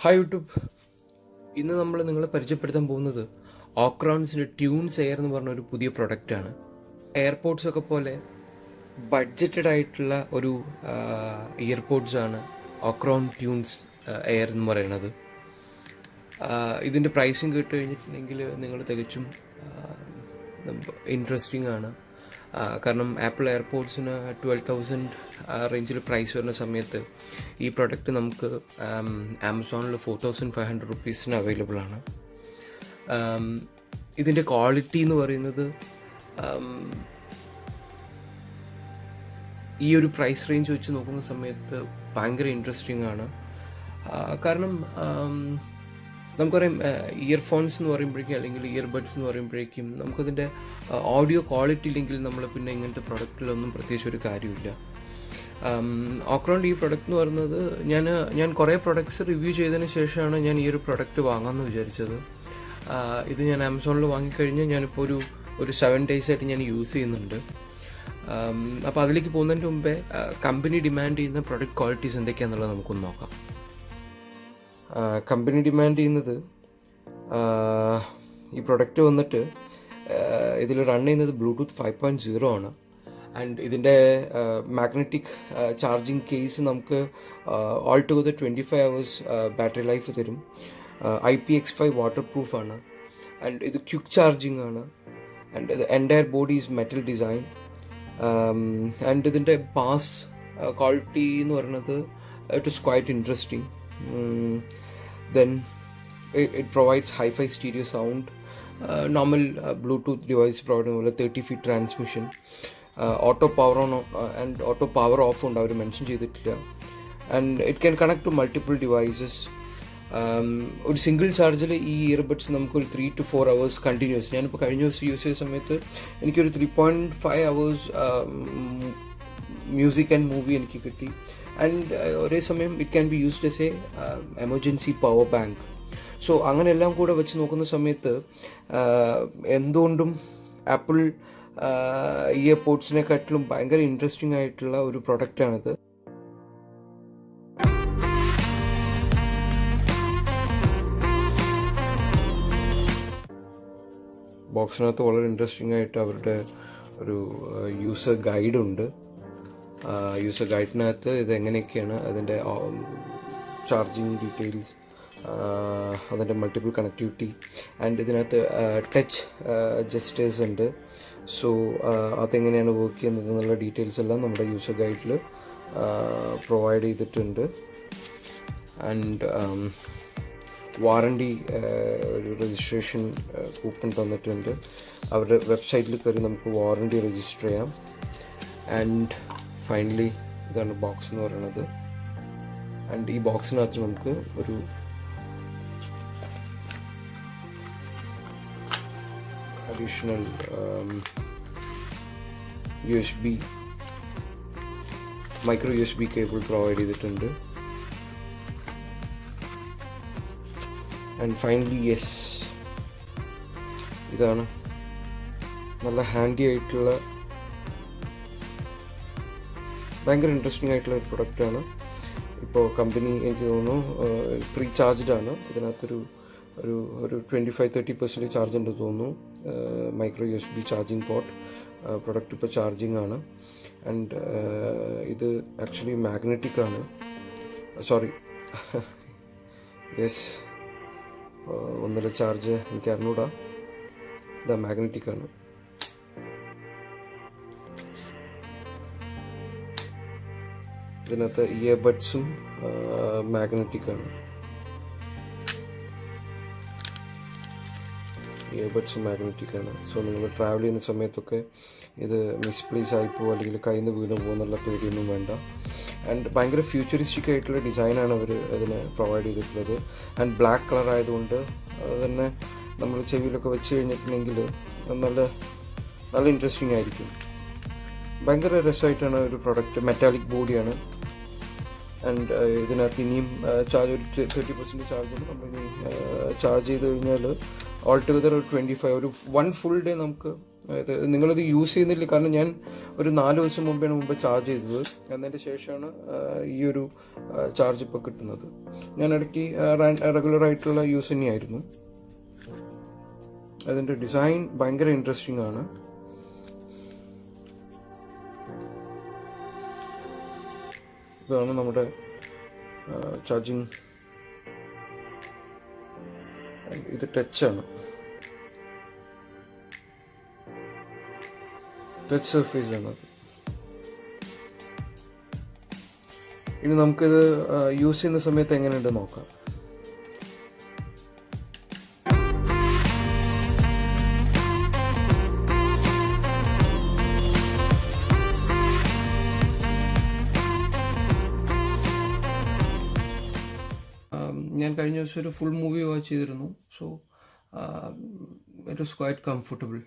Hi YouTube. ഇന്ന് നമ്മൾ നിങ്ങളെ പരിചയപ്പെടുത്താൻ പോകുന്നത് ഓക്രോൺസിൻ്റെ ട്യൂൺസ് എയർ എന്ന് പറഞ്ഞ ഒരു പുതിയ പ്രൊഡക്റ്റാണ്. എയർപോഡ്സ് ഒക്കെ പോലെ ബഡ്ജറ്റഡ് ആയിട്ടുള്ള ഒരു ഇയർപോഡ്സ് ആണ് ഓക്രോൺ ട്യൂൺസ് എയർ എന്ന് പറയുന്നത്. ഇതിൻ്റെ പ്രൈസിങ് കേട്ട് കഴിഞ്ഞിട്ടുണ്ടെങ്കിൽ നിങ്ങൾ തികച്ചും ഇൻട്രസ്റ്റിംഗ് ആണ്. കാരണം ആപ്പിൾ എയർപോഡ്സിന് 12,000 റേഞ്ചിൽ പ്രൈസ് വരുന്ന സമയത്ത് ഈ പ്രൊഡക്റ്റ് നമുക്ക് ആമസോണിൽ 4,500 റുപ്പീസിന് അവൈലബിൾ ആണ്. ഇതിൻ്റെ ക്വാളിറ്റി എന്ന് പറയുന്നത് ഈ ഒരു പ്രൈസ് റേഞ്ച് വെച്ച് നോക്കുന്ന സമയത്ത് ഭയങ്കര ഇൻട്രസ്റ്റിംഗ് ആണ്. കാരണം നമുക്കറിയാം, ഇയർഫോൺസ് എന്ന് പറയുമ്പോഴേക്കും അല്ലെങ്കിൽ ഇയർബഡ്സ് എന്ന് പറയുമ്പോഴേക്കും നമുക്കതിൻ്റെ ഓഡിയോ ക്വാളിറ്റി ഇല്ലെങ്കിൽ നമ്മൾ പിന്നെ ഇങ്ങനത്തെ പ്രൊഡക്റ്റിലൊന്നും പ്രത്യേകിച്ച് ഒരു കാര്യമില്ല. ഓക്രോണിൻ്റെ ഈ പ്രൊഡക്റ്റ് എന്ന് പറയുന്നത് ഞാൻ കുറേ പ്രൊഡക്ട്സ് റിവ്യൂ ചെയ്തതിന് ശേഷമാണ് ഞാൻ ഈ ഒരു പ്രൊഡക്റ്റ് വാങ്ങാമെന്ന് വിചാരിച്ചത്. ഇത് ഞാൻ ആമസോണിൽ വാങ്ങിക്കഴിഞ്ഞ് ഞാനിപ്പോൾ ഒരു 7 days ആയിട്ട് ഞാൻ യൂസ് ചെയ്യുന്നുണ്ട്. അപ്പോൾ അതിലേക്ക് പോകുന്നതിന് മുമ്പേ കമ്പനി ഡിമാൻഡ് ചെയ്യുന്ന പ്രൊഡക്റ്റ് ക്വാളിറ്റീസ് എന്തൊക്കെയാണെന്നുള്ളത് നമുക്കൊന്ന് നോക്കാം. കമ്പനി ഡിമാൻഡ് ചെയ്യുന്നത് ഈ പ്രൊഡക്റ്റ് വന്നിട്ട് ഇതിൽ റൺ ചെയ്യുന്നത് ബ്ലൂടൂത്ത് 5.0 ആണ്. ആൻഡ് ഇതിൻ്റെ മാഗ്നറ്റിക് ചാർജിങ് കേസ് നമുക്ക് all together 25 hours battery life തരും. IPX5 വാട്ടർ പ്രൂഫാണ്. ആൻഡ് ഇത് ക്വിക്ക് ചാർജിങ് ആണ്. ആൻഡ് ഇത് entire body is metal design. And ഇതിൻ്റെ ബാസ് ക്വാളിറ്റി എന്ന് പറയുന്നത് it is quite interesting. Then it provides hi-fi stereo sound, normal Bluetooth device providing 30 feet transmission, auto power on and auto power off ഉണ്ട് അവർ mention ചെയ്തിട്ടില്ല. And it can connect to multiple devices. ഒരു single ചാർജിൽ ഈ earbuds നമുക്കൊരു 3 to 4 hours continuous, ഞാനിപ്പോൾ കഴിഞ്ഞ ദിവസം യൂസ് ചെയ്ത സമയത്ത് എനിക്കൊരു 3.5 hours മ്യൂസിക് ആൻഡ് മൂവി എനിക്ക് കിട്ടി. ആൻഡ് ഒരേ സമയം it can be used S A emergency power bank. So അങ്ങനെ എല്ലാം കൂടെ വെച്ച് നോക്കുന്ന സമയത്ത് എന്തുകൊണ്ടും ആപ്പിൾ ഇയർപോഡ്സിനെക്കാട്ടിലും ഭയങ്കര ഇൻട്രസ്റ്റിംഗ് ആയിട്ടുള്ള ഒരു പ്രൊഡക്റ്റാണിത്. ബോക്സിനകത്ത് വളരെ ഇൻട്രസ്റ്റിംഗ് ആയിട്ട് അവരുടെ ഒരു യൂസർ ഗൈഡുണ്ട്. യൂസർ ഗൈഡിനകത്ത് ഇതെങ്ങനെയൊക്കെയാണ് അതിൻ്റെ ചാർജിങ് ഡീറ്റെയിൽസ്, അതിൻ്റെ മൾട്ടിപ്പിൾ കണക്ടിവിറ്റി ആൻഡ് ഇതിനകത്ത് ടച്ച് ജസ്റ്റേഴ്സ് ഉണ്ട്. സോ അതെങ്ങനെയാണ് വർക്ക് ചെയ്യുന്നത് എന്നുള്ള ഡീറ്റെയിൽസ് എല്ലാം നമ്മുടെ യൂസർ ഗൈഡിൽ പ്രൊവൈഡ് ചെയ്തിട്ടുണ്ട്. ആൻഡ് വാറണ്ടി ഒരു രജിസ്ട്രേഷൻ കൂപ്പൺ തന്നിട്ടുണ്ട്. അവരുടെ വെബ്സൈറ്റിൽ കയറി നമുക്ക് വാറണ്ടി രജിസ്റ്റർ ചെയ്യാം. ആൻഡ് ഫൈനലി ഇതാണ് ബോക്സ് എന്ന് പറയുന്നത്. ആൻഡ് ഈ ബോക്സിനകത്ത് നമുക്ക് ഒരു additional micro USB cable provide ചെയ്തിട്ടുണ്ട്. ആൻഡ് ഫൈനലി യെസ്, ഇതാണ് നല്ല ഹാൻഡി ആയിട്ടുള്ള ഭയങ്കര ഇൻട്രസ്റ്റിംഗ് ആയിട്ടുള്ള ഒരു പ്രൊഡക്റ്റാണ്. ഇപ്പോൾ കമ്പനി എനിക്ക് തോന്നുന്നു പ്രീ ചാർജ്ഡ് ആണ്. ഇതിനകത്തൊരു ഒരു 25-30% ചാർജ് ഉണ്ട് തോന്നുന്നു. Micro USB charging port product ഇപ്പോൾ ചാർജിങ് ആണ്. ആൻഡ് ഇത് ആക്ച്വലി മാഗ്നറ്റിക് ആണ്. സോറി, യെസ്, ഒന്നര ചാർജ് എനിക്ക് അറിഞ്ഞൂടാ. ഇത് മാഗ്നറ്റിക് ആണ്. ഇതിനകത്ത് ഇയർബഡ്സും മാഗ്നറ്റിക് ആണ്. സോ നിങ്ങൾ ട്രാവൽ ചെയ്യുന്ന സമയത്തൊക്കെ ഇത് മിസ്പ്ലേസ് ആയിപ്പോവും അല്ലെങ്കിൽ കയ്യിൽ നിന്ന് വീണ് പോകുന്നുള്ള പേടിയൊന്നും വേണ്ട. ആൻഡ് ഭയങ്കര ഫ്യൂച്ചറിസ്റ്റിക് ആയിട്ടുള്ള ഡിസൈനാണ് അവർ അതിന് പ്രൊവൈഡ് ചെയ്തിട്ടുള്ളത്. ആൻഡ് ബ്ലാക്ക് കളർ ആയതുകൊണ്ട് അത് തന്നെ നമ്മൾ ചെവിയിലൊക്കെ വെച്ച് കഴിഞ്ഞിട്ടുണ്ടെങ്കിൽ നല്ല ഇൻട്രസ്റ്റിംഗ് ആയിരിക്കും. ഭയങ്കര രസമായിട്ടാണ് ഒരു പ്രൊഡക്റ്റ്. മെറ്റാലിക് ബോഡിയാണ്. ആൻഡ് ഇതിനകത്ത് ഇനിയും ചാർജ് ഒരു 30% ചാർജ് നമ്മളിനി ചാർജ് ചെയ്ത് കഴിഞ്ഞാൽ ഓൾ ടുഗദർ ഒരു 25 1 ഫുൾ ഡേ നമുക്ക് അതായത് നിങ്ങളിത് യൂസ് ചെയ്യുന്നില്ല, കാരണം ഞാൻ ഒരു 4 ദിവസം മുമ്പ് ചാർജ് ചെയ്തത്. എന്നതിൻ്റെ ശേഷമാണ് ഈ ഒരു ചാർജ് ഇപ്പോൾ കിട്ടുന്നത്. ഞാൻ ഇടയ്ക്ക് റെഗുലറായിട്ടുള്ള യൂസ് തന്നെയായിരുന്നു. അതിൻ്റെ ഡിസൈൻ ഭയങ്കര ഇൻട്രസ്റ്റിംഗ് ആണ്. ഇതാണ് നമ്മുടെ ചാർജിങ്. ഇത് ടച്ചാണ്, ടച്ച് സർഫേസ് ആണ് അത്. ഇനി നമുക്കിത് യൂസ് ചെയ്യുന്ന സമയത്ത് എങ്ങനെയുണ്ട് നോക്കാം. ഞാൻ കഴിഞ്ഞ ദിവസം ഒരു ഫുൾ മൂവി വാച്ച് ചെയ്തിരുന്നു. So it was quite comfortable.